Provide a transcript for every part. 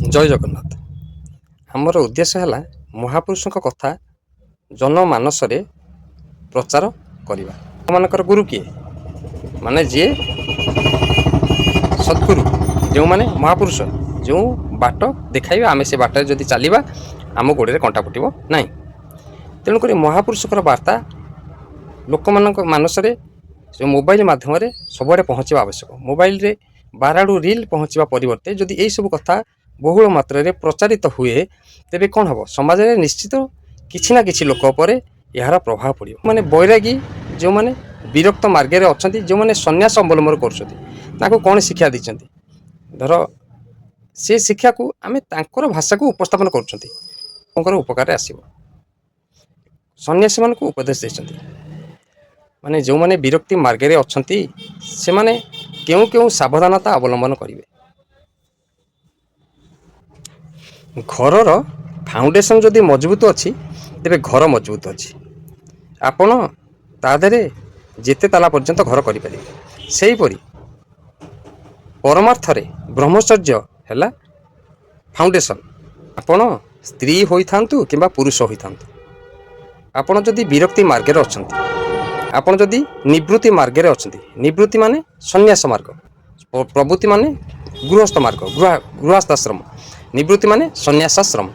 ଜୟ ଜଗନ୍ନାଥ। ଆମର ଉଦ୍ଦେଶ୍ୟ ହେଲା ମହାପୁରୁଷଙ୍କ କଥା ଜନମାନସରେ ପ୍ରଚାର କରିବା। ସେମାନଙ୍କର ଗୁରୁ କିଏ? ମାନେ ଯିଏ ସଦ୍ଗୁରୁ, ଯେଉଁମାନେ ମହାପୁରୁଷ, ଯେଉଁ ବାଟ ଦେଖାଇବେ ଆମେ ସେ ବାଟରେ ଯଦି ଚାଲିବା ଆମ ଗୋଡ଼ରେ କଣ୍ଟା ଫୁଟିବ ନାହିଁ। ତେଣୁକରି ମହାପୁରୁଷଙ୍କର ବାର୍ତ୍ତା ଲୋକମାନଙ୍କ ମାନସରେ ମୋବାଇଲ ମାଧ୍ୟମରେ ସବୁଆଡ଼େ ପହଞ୍ଚିବା ଆବଶ୍ୟକ। ମୋବାଇଲରେ ବାରାଡ଼ୁ ରିଲ୍ ପହଞ୍ଚିବା ପରିବର୍ତ୍ତେ ଯଦି ଏହିସବୁ କଥା ବହୁଳ ମାତ୍ରାରେ ପ୍ରଚାରିତ ହୁଏ, ତେବେ କ'ଣ ହେବ? ସମାଜରେ ନିଶ୍ଚିତ କିଛି ନା କିଛି ଲୋକ ଉପରେ ଏହାର ପ୍ରଭାବ ପଡ଼ିବ। ମାନେ ବୈରାଗୀ ଯେଉଁମାନେ ବିରକ୍ତ ମାର୍ଗରେ ଅଛନ୍ତି, ଯେଉଁମାନେ ସନ୍ନ୍ୟାସ ଅବଲମ୍ବନ କରୁଛନ୍ତି, ତାଙ୍କୁ କ'ଣ ଶିକ୍ଷା ଦେଇଛନ୍ତି? ଧର ସେ ଶିକ୍ଷାକୁ ଆମେ ତାଙ୍କର ଭାଷାକୁ ଉପସ୍ଥାପନ କରୁଛନ୍ତି, ତାଙ୍କର ଉପକାରରେ ଆସିବ। ସନ୍ନ୍ୟାସୀମାନଙ୍କୁ ଉପଦେଶ ଦେଇଛନ୍ତି, ମାନେ ଯେଉଁମାନେ ବିରକ୍ତି ମାର୍ଗରେ ଅଛନ୍ତି ସେମାନେ କେଉଁ କେଉଁ ସାବଧାନତା ଅବଲମ୍ବନ କରିବେ। ଘରର ଫାଉଣ୍ଡେସନ୍ ଯଦି ମଜବୁତ ଅଛି, ତେବେ ଘର ମଜବୁତ ଅଛି। ଆପଣ ତା ଦେହରେ ଯେତେ ତାଲା ପର୍ଯ୍ୟନ୍ତ ଘର କରିପାରିବେ। ସେହିପରି ପରମାର୍ଥରେ ବ୍ରହ୍ମଚର୍ଯ୍ୟ ହେଲା ଫାଉଣ୍ଡେସନ୍। ଆପଣ ସ୍ତ୍ରୀ ହୋଇଥାନ୍ତୁ କିମ୍ବା ପୁରୁଷ ହୋଇଥାନ୍ତୁ, ଆପଣ ଯଦି ବିରକ୍ତି ମାର୍ଗରେ ଅଛନ୍ତି, ଆପଣ ଯଦି ନିବୃତ୍ତି ମାର୍ଗରେ ଅଛନ୍ତି, ନିବୃତ୍ତି ମାନେ ସନ୍ନ୍ୟାସ ମାର୍ଗ, ପ୍ରବୃତ୍ତି ମାନେ ଗୃହସ୍ଥ ମାର୍ଗ, ଗୃହସ୍ଥାଶ୍ରମ, ନିବୃତ୍ତି ମାନେ ସନ୍ନ୍ୟାସାଶ୍ରମ।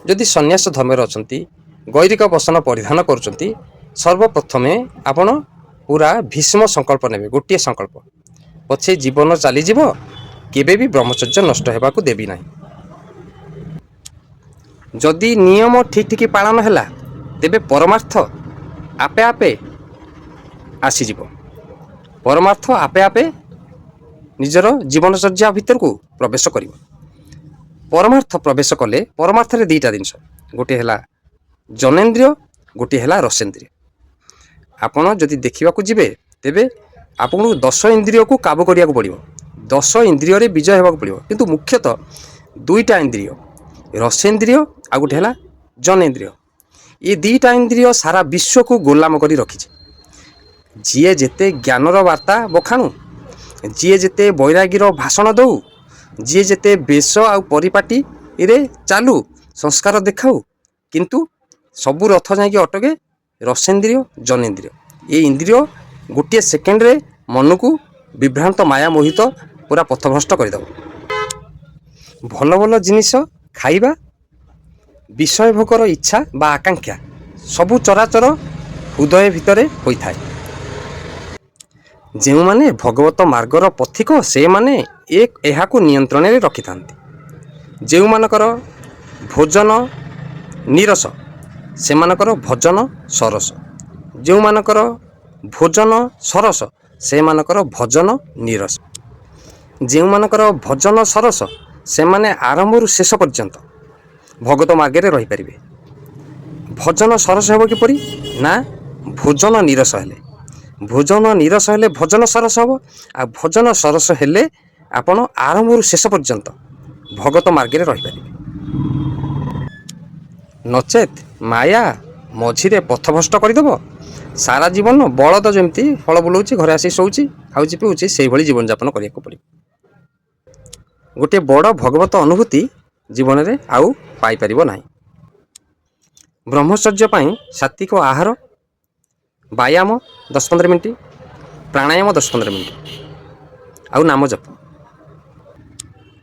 ଯଦି ସନ୍ନ୍ୟାସ ଧର୍ମରେ ଅଛନ୍ତି, ଗୈରିକ ବସନ ପରିଧାନ କରୁଛନ୍ତି, ସର୍ବପ୍ରଥମେ ଆପଣ ପୁରା ଭୀଷ୍ମ ସଂକଳ୍ପ ନେବେ। ଗୋଟିଏ ସଂକଳ୍ପ, ପଛେ ଜୀବନ ଚାଲିଯିବ, କେବେ ବି ବ୍ରହ୍ମଚର୍ଯ୍ୟ ନଷ୍ଟ ହେବାକୁ ଦେବି ନାହିଁ। ଯଦି ନିୟମ ଠିକ୍ ପାଳନ ହେଲା, ତେବେ ପରମାର୍ଥ ଆପେ ଆପେ ଆସିଯିବ। ପରମାର୍ଥ ଆପେ ଆପେ ନିଜର ଜୀବନଚର୍ଯ୍ୟା ଭିତରକୁ ପ୍ରବେଶ କରିବ। ପରମାର୍ଥ ପ୍ରବେଶ କଲେ ପରମାର୍ଥରେ ଦୁଇଟା ଜିନିଷ, ଗୋଟିଏ ହେଲା ଜନେନ୍ଦ୍ରିୟ, ଗୋଟିଏ ହେଲା ରସେନ୍ଦ୍ରିୟ। ଆପଣ ଯଦି ଦେଖିବାକୁ ଯିବେ, ତେବେ ଆପଣଙ୍କୁ 10 ଇନ୍ଦ୍ରିୟକୁ କାବୁ କରିବାକୁ ପଡ଼ିବ, 10 ଇନ୍ଦ୍ରିୟରେ ବିଜୟ ହେବାକୁ ପଡ଼ିବ। କିନ୍ତୁ ମୁଖ୍ୟତଃ ଦୁଇଟା ଇନ୍ଦ୍ରିୟ, ରସେନ୍ଦ୍ରିୟ ଆଉ ଗୋଟେ ହେଲା ଜନେନ୍ଦ୍ରିୟ। ଏ ଦୁଇଟା ଇନ୍ଦ୍ରିୟ ସାରା ବିଶ୍ୱକୁ ଗୋଲାମ କରି ରଖିଛି। ଯିଏ ଯେତେ ଜ୍ଞାନର ବାର୍ତ୍ତା ବଖାଣୁ, ଯିଏ ଯେତେ ବୈରାଗୀର ଭାଷଣ ଦେଉ, ଯିଏ ଯେତେ ବେଶ ଆଉ ପରିପାଟିରେ ଚାଲୁ, ସଂସ୍କାର ଦେଖାଉ, କିନ୍ତୁ ସବୁ ରଥ ଯାଇକି ଅଟକେ ରସେନ୍ଦ୍ରିୟ ଜନେନ୍ଦ୍ରିୟ। ଏ ଇନ୍ଦ୍ରିୟ ଗୋଟିଏ ସେକେଣ୍ଡରେ ମନକୁ ବିଭ୍ରାନ୍ତ ମାୟା ମୋହିତ ପୁରା ପଥଭ୍ରଷ୍ଟ କରିଦେବ। ଭଲ ଭଲ ଜିନିଷ ଖାଇବା, ବିଷୟ ଭୋଗର ଇଚ୍ଛା ବା ଆକାଂକ୍ଷା ସବୁ ଚରାଚର ହୃଦୟ ଭିତରେ ହୋଇଥାଏ। ଯେଉଁମାନେ ଭଗବତ ମାର୍ଗର ପଥିକ, ସେମାନେ ଏହାକୁ ନିୟନ୍ତ୍ରଣରେ ରଖିଥାନ୍ତି। ଯେଉଁମାନଙ୍କର ଭୋଜନ ନିରସ, ସେମାନଙ୍କର ଭଜନ ସରସ। ଯେଉଁମାନଙ୍କର ଭୋଜନ ସରସ, ସେମାନଙ୍କର ଭଜନ ନିରସ। ଯେଉଁମାନଙ୍କର ଭଜନ ସରସ, ସେମାନେ ଆରମ୍ଭରୁ ଶେଷ ପର୍ଯ୍ୟନ୍ତ ଭଗବତ ମାର୍ଗରେ ରହିପାରିବେ। ଭଜନ ସରସ ହେବ କିପରି? ନା, ଭୋଜନ ନିରସ ହେଲେ। ଭୋଜନ ନିରସ ହେଲେ ଭଜନ ସରସ ହେବ, ଆଉ ଭଜନ ସରସ ହେଲେ ଆପଣ ଆରମ୍ଭରୁ ଶେଷ ପର୍ଯ୍ୟନ୍ତ ଭଗବତ ମାର୍ଗରେ ରହିପାରିବେ। ନଚେତ୍ ମାୟା ମଝିରେ ପଥଭ୍ରଷ୍ଟ କରିଦେବ। ସାରା ଜୀବନ ବଳଦ ଯେମିତି ହଳ ବୁଲାଉଛି, ଘରେ ଆସି ଶୋଉଛି, ଖାଉଛି ପିଉଛି, ସେଇଭଳି ଜୀବନଯାପନ କରିବାକୁ ପଡ଼ିବ। ଗୋଟିଏ ବଡ଼ ଭଗବତ ଅନୁଭୂତି ଜୀବନରେ ଆଉ ପାଇପାରିବ ନାହିଁ। ବ୍ରହ୍ମଚର୍ଯ୍ୟ ପାଇଁ ସାତ୍ୱିକ ଆହାର, ବ୍ୟାୟାମ 10-15 ମିନିଟ୍, ପ୍ରାଣାୟାମ 10-15 ମିନିଟ୍, ଆଉ ନାମ ଜପ।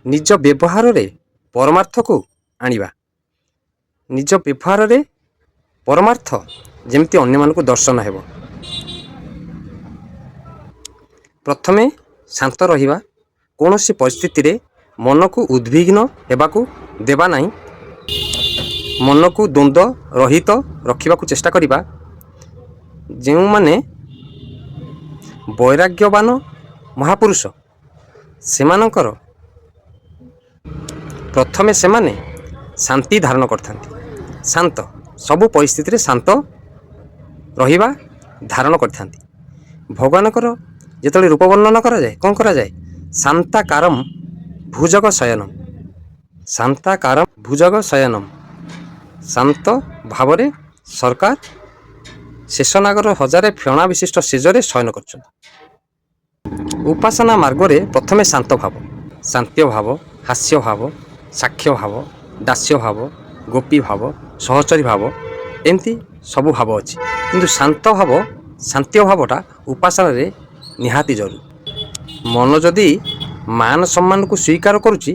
ନିଜ ବ୍ୟବହାରରେ ପରମାର୍ଥକୁ ଆଣିବା। ନିଜ ବ୍ୟବହାରରେ ପରମାର୍ଥ ଯେମିତି ଅନ୍ୟମାନଙ୍କୁ ଦର୍ଶନ ହେବ। ପ୍ରଥମେ ଶାନ୍ତ ରହିବା, କୌଣସି ପରିସ୍ଥିତିରେ ମନକୁ ଉଦ୍ବିଗ୍ନ ହେବାକୁ ଦେବା ନାହିଁ, ମନକୁ ଦ୍ୱନ୍ଦ୍ୱ ରହିତ ରଖିବାକୁ ଚେଷ୍ଟା କରିବା। ଯେଉଁମାନେ ବୈରାଗ୍ୟବାନ ମହାପୁରୁଷ, ସେମାନଙ୍କର ପ୍ରଥମେ ସେମାନେ ଶାନ୍ତି ଧାରଣ କରିଥାନ୍ତି। ଶାନ୍ତ, ସବୁ ପରିସ୍ଥିତିରେ ଶାନ୍ତ ରହିବା ଧାରଣ କରିଥାନ୍ତି। ଭଗବାନଙ୍କର ଯେତେବେଳେ ରୂପ ବର୍ଣ୍ଣନା କରାଯାଏ, କ'ଣ କରାଯାଏ? ଶାନ୍ତାକାରମ୍ ଭୁଜଗ ଶୟନମ୍, ଶାନ୍ତାକାରମ୍ ଭୁଜଗ ଶୟନମ୍। ଶାନ୍ତ ଭାବରେ ସରକାର ଶେଷନାଗର ହଜାରେ ଫେଣା ବିଶିଷ୍ଟ ସେଜରେ ଶୟନ କରୁଛନ୍ତି। ଉପାସନା ମାର୍ଗରେ ପ୍ରଥମେ ଶାନ୍ତ ଭାବ, ଶାନ୍ତ୍ୟ ଭାବ, ହାସ୍ୟ ଭାବ, ସାକ୍ଷ୍ୟ ଭାବ, ଦାସ୍ୟ ଭାବ, ଗୋପୀ ଭାବ, ସହଚରୀ ଭାବ, ଏମିତି ସବୁ ଭାବ ଅଛି। କିନ୍ତୁ ଶାନ୍ତି ଭାବଟା ଉପାସନାରେ ନିହାତି ଜରୁରୀ। ମନ ଯଦି ମାନ ସମ୍ମାନକୁ ସ୍ୱୀକାର କରୁଛି,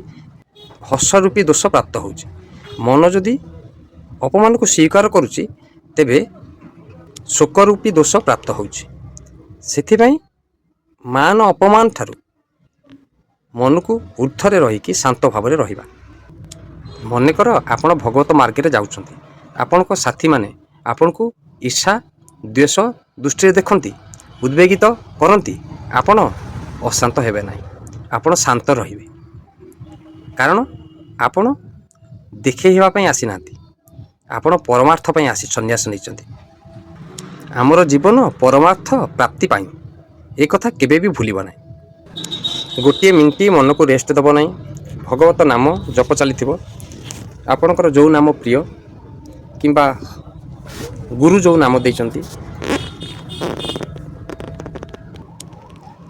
ହର୍ଷ ରୂପୀ ଦୋଷ ପ୍ରାପ୍ତ ହେଉଛି। ମନ ଯଦି ଅପମାନକୁ ସ୍ୱୀକାର କରୁଛି, ତେବେ ଶୋକ ରୂପୀ ଦୋଷ ପ୍ରାପ୍ତ ହେଉଛି। ସେଥିପାଇଁ ମାନ ଅପମାନ ଠାରୁ ମନକୁ ଊର୍ଦ୍ଧ୍ୱରେ ରହିକି ଶାନ୍ତ ଭାବରେ ରହିବା। ମନେକର ଆପଣ ଭଗବତ ମାର୍ଗରେ ଯାଉଛନ୍ତି, ଆପଣଙ୍କ ସାଥୀମାନେ ଆପଣଙ୍କୁ ଈର୍ଷା ଦ୍ୱେଷ ଦୃଷ୍ଟିରେ ଦେଖନ୍ତି, ଉଦ୍ବେଗିତ କରନ୍ତି, ଆପଣ ଅଶାନ୍ତ ହେବେ ନାହିଁ, ଆପଣ ଶାନ୍ତ ରହିବେ। କାରଣ ଆପଣ ଦେଖେଇ ହେବା ପାଇଁ ଆସିନାହାନ୍ତି, ଆପଣ ପରମାର୍ଥ ପାଇଁ ଆସି ସନ୍ନ୍ୟାସ ନେଇଛନ୍ତି। ଆମର ଜୀବନ ପରମାର୍ଥ ପ୍ରାପ୍ତି ପାଇଁ, ଏ କଥା କେବେ ବି ଭୁଲିବ ନାହିଁ। ଗୋଟିଏ ମିନିଟ୍ ମନକୁ ରେଷ୍ଟ ଦେବ ନାହିଁ। ଭଗବତ ନାମ ଜପ ଚାଲିଥିବ। ଆପଣଙ୍କର ଯେଉଁ ନାମ ପ୍ରିୟ କିମ୍ବା ଗୁରୁ ଯେଉଁ ନାମ ଦେଇଛନ୍ତି,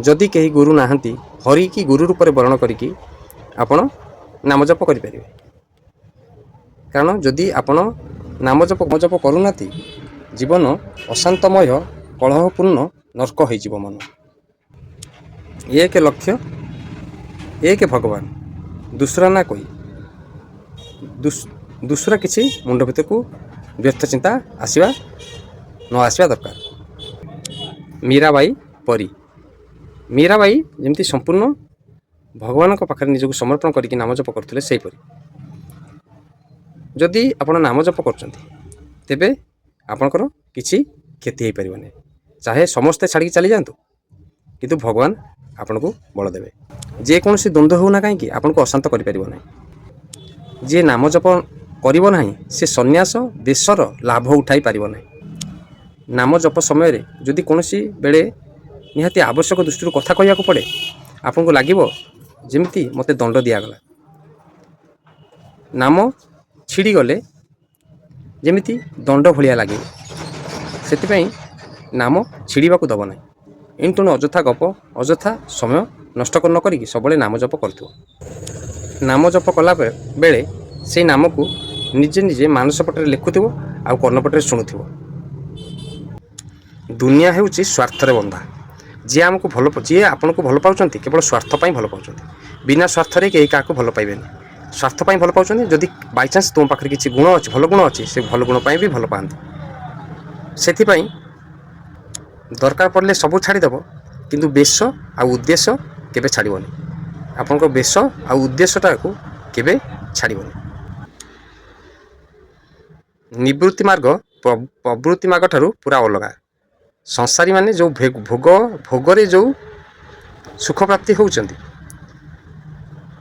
ଯଦି କେହି ଗୁରୁ ନାହାନ୍ତି, ହରି କି ଗୁରୁ ରୂପରେ ବରଣ କରିକି ଆପଣ ନାମ ଜପ କରିପାରିବେ। କାରଣ ଯଦି ଆପଣ ନାମ ଜପ କରୁନାହାନ୍ତି, ଜୀବନ ଅଶାନ୍ତମୟ କଳହପୂର୍ଣ୍ଣ ନର୍କ ହୋଇଯିବ। ମନ ଏକ ଲକ୍ଷ୍ୟ, ଏକ ଭଗବାନ, ଦୁସରା ନା କହି ଦୁସରା କିଛି ମୁଣ୍ଡ ଭିତରକୁ ବ୍ୟର୍ଥ ଚିନ୍ତା ଆସିବା ନ ଆସିବା ଦରକାର। ମୀରାବାଈ ପରି, ମୀରାବାଈ ଯେମିତି ସମ୍ପୂର୍ଣ୍ଣ ଭଗବାନଙ୍କ ପାଖରେ ନିଜକୁ ସମର୍ପଣ କରିକି ନାମ ଜପ କରୁଥିଲେ, ସେହିପରି ଯଦି ଆପଣ ନାମ ଜପ କରୁଛନ୍ତି, ତେବେ ଆପଣଙ୍କର କିଛି କ୍ଷତି ହୋଇପାରିବ ନାହିଁ। ଚାହେ ସମସ୍ତେ ଛାଡ଼ିକି ଚାଲିଯାଆନ୍ତୁ, କିନ୍ତୁ ଭଗବାନ ଆପଣଙ୍କୁ ବଳ ଦେବେ। ଯେକୌଣସି ଦ୍ୱନ୍ଦ୍ୱ ହେଉନା କାହିଁକି ଆପଣଙ୍କୁ ଅଶାନ୍ତ କରିପାରିବ ନାହିଁ। ଯିଏ ନାମ ଜପ କରିବ ନାହିଁ, ସେ ସନ୍ନ୍ୟାସ ଦେଶର ଲାଭ ଉଠାଇ ପାରିବ ନାହିଁ। ନାମ ଜପ ସମୟରେ ଯଦି କୌଣସି ବେଳେ ନିହାତି ଆବଶ୍ୟକ ଦୃଷ୍ଟିରୁ କଥା କହିବାକୁ ପଡ଼େ, ଆପଣଙ୍କୁ ଲାଗିବ ଯେମିତି ମୋତେ ଦଣ୍ଡ ଦିଆଗଲା। ନାମ ଛିଡ଼ିଗଲେ ଯେମିତି ଦଣ୍ଡ ଭଳିଆ ଲାଗିବ। ସେଥିପାଇଁ ନାମ ଛିଡ଼ିବାକୁ ଦେବ ନାହିଁ। ଏଣୁ ଅଯଥା ଗପ, ଅଯଥା ସମୟ ନଷ୍ଟ ନ କରିକି ସବୁବେଳେ ନାମ ଜପ କରୁଥିବ। ନାମ ଜପ କଲା ବେଳେ ସେଇ ନାମକୁ ନିଜେ ନିଜେ ମାନସ ପଟରେ ଲେଖୁଥିବ ଆଉ କର୍ଣ୍ଣପଟରେ ଶୁଣୁଥିବ। ଦୁନିଆ ହେଉଛି ସ୍ୱାର୍ଥରେ ବନ୍ଧା। ଯିଏ ଆପଣଙ୍କୁ ଭଲ ପାଉଛନ୍ତି, କେବଳ ସ୍ୱାର୍ଥ ପାଇଁ ଭଲ ପାଉଛନ୍ତି। ବିନା ସ୍ୱାର୍ଥରେ କେହି କାହାକୁ ଭଲ ପାଇବେନି। ସ୍ୱାର୍ଥ ପାଇଁ ଭଲ ପାଉଛନ୍ତି। ଯଦି ବାଇଚାନ୍ସ ତୁମ ପାଖରେ କିଛି ଗୁଣ ଅଛି, ଭଲ ଗୁଣ ଅଛି, ସେ ଭଲ ଗୁଣ ପାଇଁ ବି ଭଲ ପାଆନ୍ତି। ସେଥିପାଇଁ ଦରକାର ପଡ଼ିଲେ ସବୁ ଛାଡ଼ିଦେବ, କିନ୍ତୁ ବେଶ ଆଉ ଉଦ୍ଦେଶ୍ୟ କେବେ ଛାଡ଼ିବନି। ଆପଣଙ୍କ ବେଶ ଆଉ ଉଦ୍ଦେଶ୍ୟଟାକୁ କେବେ ଛାଡ଼ିବନି। ନିବୃତ୍ତି ମାର୍ଗ ପ୍ରବୃତ୍ତି ମାର୍ଗ ଠାରୁ ପୁରା ଅଲଗା। ସଂସାରୀମାନେ ଯେଉଁ ଭୋଗରେ ଯେଉଁ ସୁଖ ପ୍ରାପ୍ତି ହେଉଛନ୍ତି,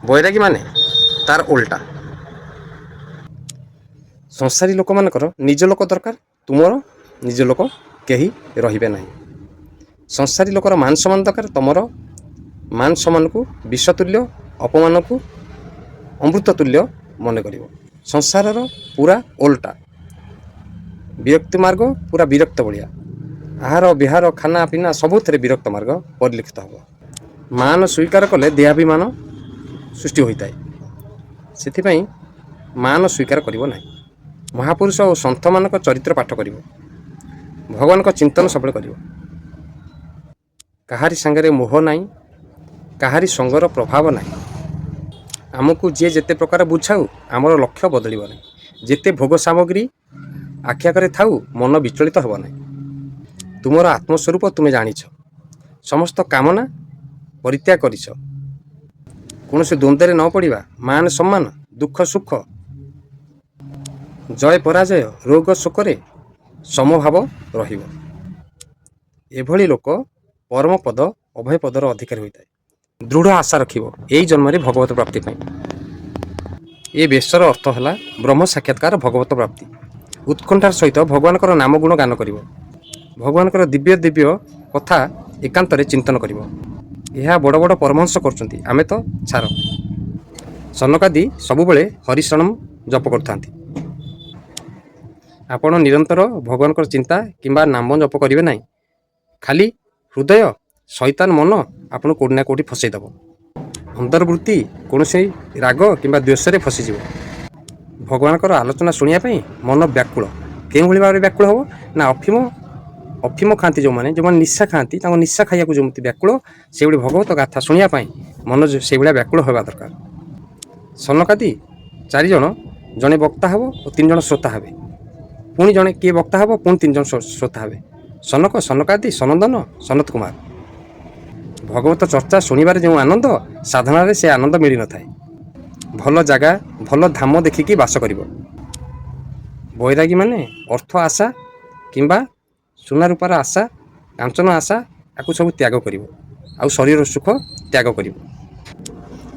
ବୈରାଗୀମାନେ ତାର ଓଲଟା। ସଂସାରୀ ଲୋକମାନଙ୍କର ନିଜ ଲୋକ ଦରକାର, ତୁମର ନିଜ ଲୋକ କେହି ରହିବେ ନାହିଁ। ସଂସାରୀ ଲୋକର ମାନ ସମ୍ମାନ ଦରକାର, ତୁମର ମାନ ସମ୍ମାନକୁ ବିଷତୁଲ୍ୟ, ଅପମାନକୁ ଅମୃତ ତୁଲ୍ୟ ମନେ କରିବ। ସଂସାରର ପୁରା ଓଲଟା। ବିରକ୍ତି ମାର୍ଗ ପୁରା ବିରକ୍ତ ଭଳିଆ। ଆହାର ବିହାର ଖାନା ପିନା ସବୁଥିରେ ବିରକ୍ତ ମାର୍ଗ ପରିଲକ୍ଷିତ ହେବ। ମାନ ସ୍ୱୀକାର କଲେ ଦେହାଭିମାନ ସୃଷ୍ଟି ହୋଇଥାଏ। ସେଥିପାଇଁ ମାନ ସ୍ୱୀକାର କରିବ ନାହିଁ। ମହାପୁରୁଷ ଓ ସନ୍ଥମାନଙ୍କ ଚରିତ୍ର ପାଠ କରିବ। ଭଗବାନଙ୍କ ଚିନ୍ତନ ସବୁବେଳେ କରିବ। କାହାରି ସାଙ୍ଗରେ ମୋହ ନାହିଁ, କାହାରି ସଙ୍ଗର ପ୍ରଭାବ ନାହିଁ। ଆମକୁ ଯିଏ ଯେତେ ପ୍ରକାର ବୁଝାଉ, ଆମର ଲକ୍ଷ୍ୟ ବଦଳିବ ନାହିଁ। ଯେତେ ଭୋଗ ସାମଗ୍ରୀ ଆଖି ଆଗରେ ଥାଉ, ମନ ବିଚଳିତ ହେବ ନାହିଁ। ତୁମର ଆତ୍ମସ୍ୱରୂପ ତୁମେ ଜାଣିଛ। ସମସ୍ତ କାମନା ପରିତ୍ୟାଗ କରିଛ। କୌଣସି ଦ୍ୱନ୍ଦ୍ୱରେ ନ ପଡ଼ିବା, ମାନ ସମ୍ମାନ, ଦୁଃଖ ସୁଖ, ଜୟ ପରାଜୟ, ରୋଗ ଶୋକରେ ସମଭାବ ରହିବ। ଏଭଳି ଲୋକ ପରମପଦ ଅଭୟପଦର ଅଧିକାରୀ ହୋଇଥାଏ। ଦୃଢ଼ ଆଶା ରଖିବ ଏହି ଜନ୍ମରେ ଭଗବତ ପ୍ରାପ୍ତି ପାଇଁ। ଏ ବେଶର ଅର୍ଥ ହେଲା ବ୍ରହ୍ମ ସାକ୍ଷାତକାର, ଭଗବତ ପ୍ରାପ୍ତି। ଉତ୍କଣ୍ଠାର ସହିତ ଭଗବାନଙ୍କର ନାମ ଗୁଣ ଗାନ କରିବ। ଭଗବାନଙ୍କର ଦିବ୍ୟ କଥା ଏକାନ୍ତରେ ଚିନ୍ତନ କରିବ। ଏହା ବଡ଼ ବଡ଼ ପରମହଂସ କରୁଛନ୍ତି, ଆମେ ତ ଛାର। ସନକାଦି ସବୁବେଳେ ହରିଶରଣମ୍ ଜପ କରୁଥାନ୍ତି। ଆପଣ ନିରନ୍ତର ଭଗବାନଙ୍କର ଚିନ୍ତା କିମ୍ବା ନାମ ଜପ କରିବେ ନାହିଁ। ଖାଲି ହୃଦୟ, ଶୈତାନ ମନ ଆପଣଙ୍କୁ କେଉଁଠି ନା କେଉଁଠି ଫସେଇ ଦେବ। ଅନ୍ତର୍ବୃତ୍ତି କୌଣସି ରାଗ କିମ୍ବା ଦ୍ୱେଷରେ ଫସିଯିବ। ଭଗବାନଙ୍କର ଆଲୋଚନା ଶୁଣିବା ପାଇଁ ମନ ବ୍ୟାକୁଳ। କେଉଁଭଳି ଭାବରେ ବ୍ୟାକୁଳ ହେବ ନା ଅଫିମ ଖାଆନ୍ତି ଯେଉଁମାନେ ନିଶା ଖାଆନ୍ତି ତାଙ୍କ ନିଶା ଖାଇବାକୁ ଯେମିତି ବ୍ୟାକୁଳ, ସେଇଭଳି ଭଗବତ ଗାଥା ଶୁଣିବା ପାଇଁ ମନ ସେଇଭଳିଆ ବ୍ୟାକୁଳ ହେବା ଦରକାର। ସନକାଦି 4 ଜଣ, ଜଣେ ବକ୍ତା ହେବ ଓ 3 ଜଣ ଶ୍ରୋତା ହେବେ। ପୁଣି ଜଣେ କିଏ ବକ୍ତା ହେବ, ପୁଣି 3 ଜଣ ଶ୍ରୋତା ହେବେ। ସନକ, ସନକାଦି, ସନନ୍ଦନ, ସନତ କୁମାର। ଭଗବତ ଚର୍ଚ୍ଚା ଶୁଣିବାରେ ଯେଉଁ ଆନନ୍ଦ, ସାଧନାରେ ସେ ଆନନ୍ଦ ମିଳିନଥାଏ। ଭଲ ଜାଗା, ଭଲ ଧାମ ଦେଖିକି ବାସ କରିବ। ବୈରାଗୀ ମାନେ ଅର୍ଥ ଆଶା କିମ୍ବା ସୁନା ରୂପାର ଆଶା, କାଞ୍ଚନ ଆଶା, ଆକୁ ସବୁ ତ୍ୟାଗ କରିବ। ଆଉ ଶରୀର ସୁଖ ତ୍ୟାଗ କରିବ।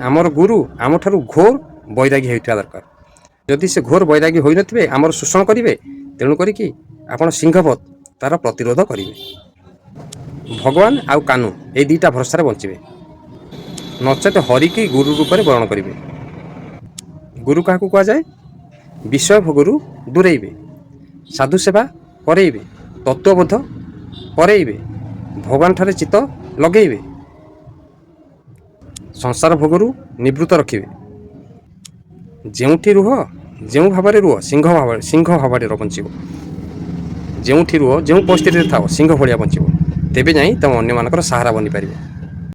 ଆମର ଗୁରୁ ଆମଠାରୁ ଘୋର ବୈରାଗୀ ହୋଇଥିବା ଦରକାର। ଯଦି ସେ ଘୋର ବୈରାଗୀ ହୋଇନଥିବେ, ଆମର ଶୋଷଣ କରିବେ, ତେଣୁ କରିକି ଆପଣ ସିଂହବତ୍ ତାର ପ୍ରତିରୋଧ କରିବେ। ଭଗବାନ ଆଉ କାହ୍ନୁ ଏଇ 2ଟା ଭରସାରେ ବଞ୍ଚିବେ, ନଚେତ ହରିକି ଗୁରୁ ରୂପରେ ବରଣ କରିବେ। ଗୁରୁ କାହାକୁ କୁହାଯାଏ? ବିଷୟ ଭୋଗରୁ ଦୂରେଇବେ, ସାଧୁ ସେବା କରେଇବେ, ତତ୍ତ୍ୱବୋଧ କରେଇବେ, ଭଗବାନଠାରେ ଚିତ୍ତ ଲଗେଇବେ, ସଂସାର ଭୋଗରୁ ନିବୃତ୍ତ ରଖିବେ। ଯେଉଁଠି ରୁହ, ଯେଉଁ ଭାବରେ ରୁହ, ସିଂହ ଭାବରେ ବଞ୍ଚିବ। ଯେଉଁଠି ରୁହ, ଯେଉଁ ପରିସ୍ଥିତିରେ ଥାଅ, ସିଂହ ଭଳିଆ ବଞ୍ଚିବ। ତେବେ ଯାଇ ତୁମେ ଅନ୍ୟମାନଙ୍କର ସାହାରା ବନିପାରିବ।